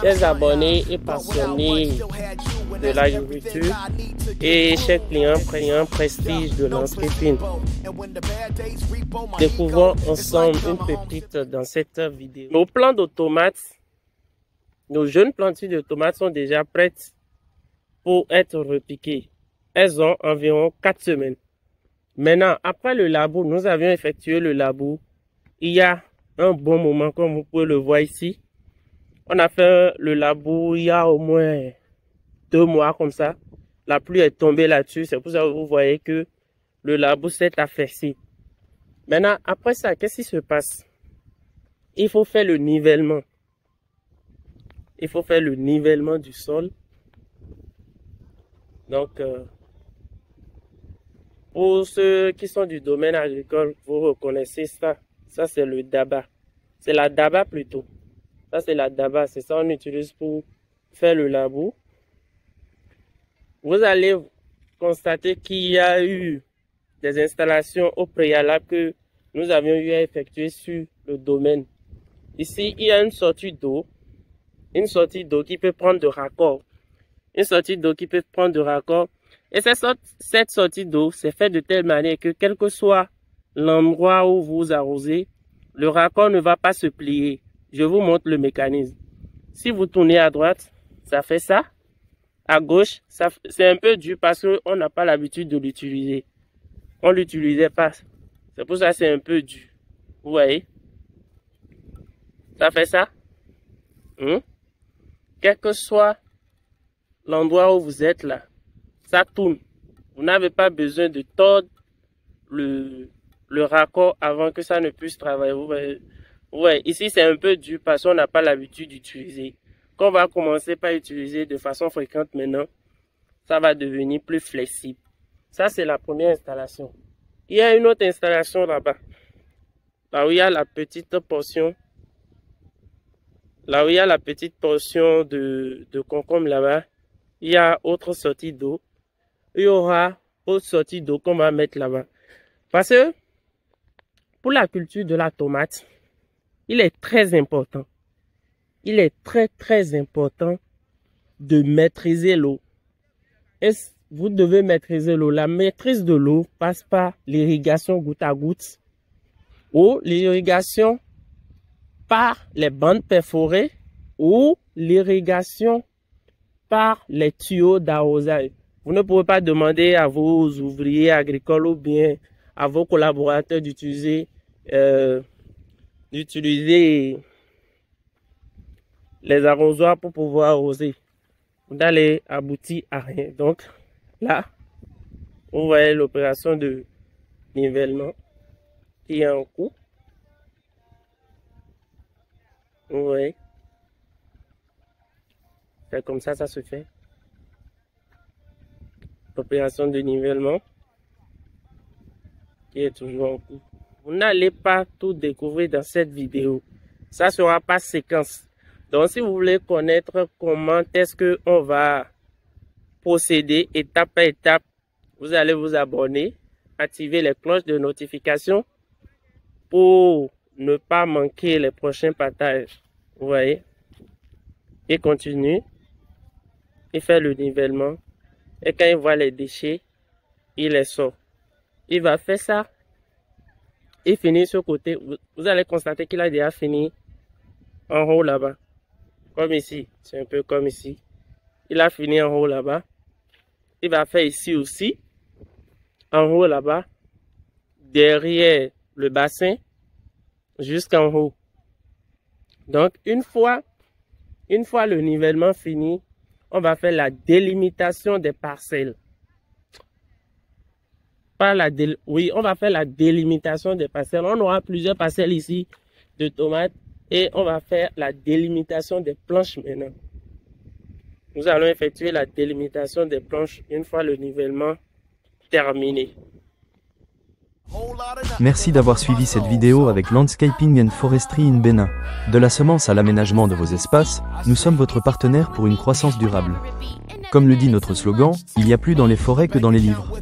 Chers abonnés et passionnés de l'agriculture et chers clients prenant prestige de landscaping, découvrons ensemble une pépite dans cette vidéo. Nos plants de tomates, nos jeunes plantures de tomates sont déjà prêtes pour être repiquées. Elles ont environ 4 semaines. Maintenant, après le labour, nous avions effectué le labour il y a un bon moment, comme vous pouvez le voir ici. On a fait le labour il y a au moins 2 mois comme ça. La pluie est tombée là-dessus. C'est pour ça que vous voyez que le labour s'est affaissé. Maintenant, après ça, qu'est-ce qui se passe? Il faut faire le nivellement. Il faut faire le nivellement du sol. Donc, pour ceux qui sont du domaine agricole, vous reconnaissez ça. Ça, c'est le daba. C'est la daba plutôt. Ça, c'est la daba. C'est ça qu'on utilise pour faire le labour. Vous allez constater qu'il y a eu des installations au préalable que nous avions eu à effectuer sur le domaine. Ici, il y a une sortie d'eau. Une sortie d'eau qui peut prendre de raccord. Une sortie d'eau qui peut prendre de raccord. Et cette sortie d'eau, c'est fait de telle manière que quel que soit l'endroit où vous arrosez, le raccord ne va pas se plier. Je vous montre le mécanisme. Si vous tournez à droite, ça fait ça. À gauche, c'est un peu dur parce qu'on n'a pas l'habitude de l'utiliser. On ne l'utilisait pas. C'est pour ça que c'est un peu dur. Vous voyez? Ça fait ça. Quel que soit l'endroit où vous êtes là, ça tourne. Vous n'avez pas besoin de tordre le raccord avant que ça ne puisse travailler. Vous voyez, ici c'est un peu dur parce qu'on n'a pas l'habitude d'utiliser. Quand on va commencer par utiliser de façon fréquente maintenant, ça va devenir plus flexible. Ça, c'est la première installation. Il y a une autre installation là-bas. Là où il y a la petite portion. Là où il y a la petite portion de concombre là-bas, il y a autre sortie d'eau. Il y aura autre sortie d'eau qu'on va mettre là-bas. Parce que pour la culture de la tomate, il est très important. Il est très important de maîtriser l'eau. Vous devez maîtriser l'eau. La maîtrise de l'eau passe par l'irrigation goutte à goutte ou l'irrigation par les bandes perforées ou l'irrigation par les tuyaux d'arrosage. Vous ne pouvez pas demander à vos ouvriers agricoles ou bien à vos collaborateurs d'utiliser les arrosoirs pour pouvoir arroser. Vous n'allez aboutir à rien. Donc là, vous voyez l'opération de nivellement qui est en cours. Vous voyez, c'est comme ça se fait. L'opération de nivellement qui est toujours en cours. Vous n'allez pas tout découvrir dans cette vidéo. Ça ne sera pas séquence. Donc, si vous voulez connaître comment est-ce qu'on va procéder étape par étape, vous allez vous abonner, activer les cloches de notification pour ne pas manquer les prochains partages. Vous voyez? Il continue. Il fait le nivellement. Et quand il voit les déchets, il les sort. Il va faire ça. Il finit ce côté. Vous allez constater qu'il a déjà fini en haut là-bas. Comme ici. C'est un peu comme ici. Il a fini en haut là-bas. Il va faire ici aussi. En haut là-bas. Derrière le bassin. Jusqu'en haut. Donc, une fois le nivellement fini, on va faire la délimitation des parcelles. Oui, on va faire la délimitation des parcelles. On aura plusieurs parcelles ici de tomates et on va faire la délimitation des planches maintenant. Nous allons effectuer la délimitation des planches une fois le nivellement terminé. Merci d'avoir suivi cette vidéo avec Landscaping and Forestry in Bénin. De la semence à l'aménagement de vos espaces, nous sommes votre partenaire pour une croissance durable. Comme le dit notre slogan, il y a plus dans les forêts que dans les livres.